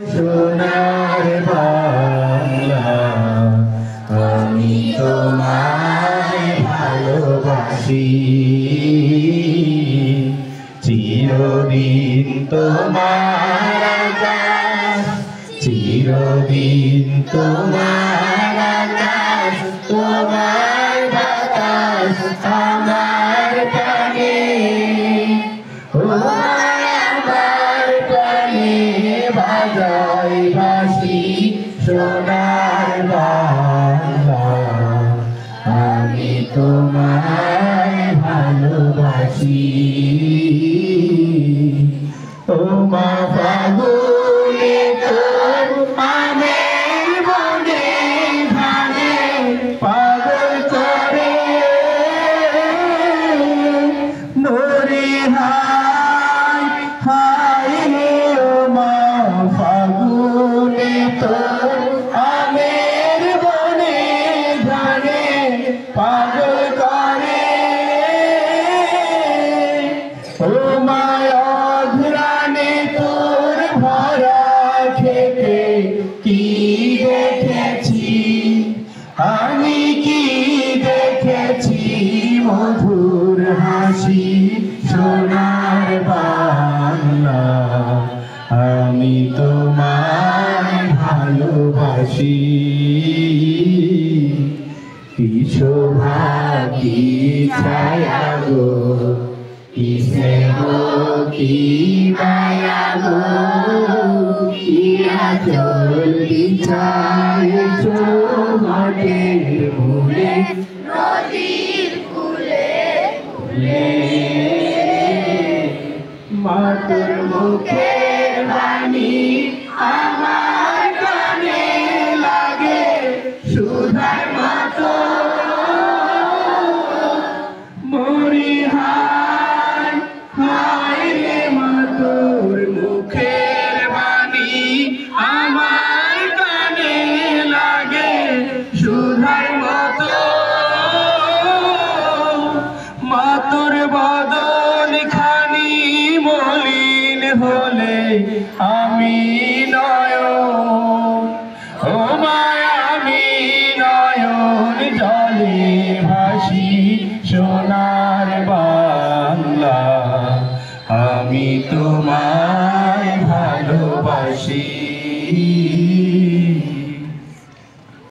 সোনার বাংলা আমি তোমায় ভালোবাসি চিরদিন তোমার আকাশ চিরদিন তোমার আকাশ তোমার বাতাস আমার প্রাণে আমার প্রাণে বাজাই বাঁশি সোনার বাংলা আমি তোমায় ভালোবাসি ও মা ফাগুনে তোর আমের বনে ধানে পাগল করে নরে হায় হায় রে ও মা ফাগুনে তোর আমের বনে ধানে পাগল করে ও মা অঘ্রাণে তোর ভরা খেতে কি দেখেছি আমি কি দেখেছি মধুর হাসি সোনার বাংলা আমি তোমায় ভালোবাসি কি শোভা কি ছায়া গো কি স্নেহ কি মায়া গো কি আঁচল বিছায়েছো মাটির মূলে নদীর কূলে মাতর মুখের বাণী আমার কানে লাগে সুধার মতো মরি হায় হায় রে মাতর মুখের বাণী আমার কানে লাগে সুধার মতো মাতর বদন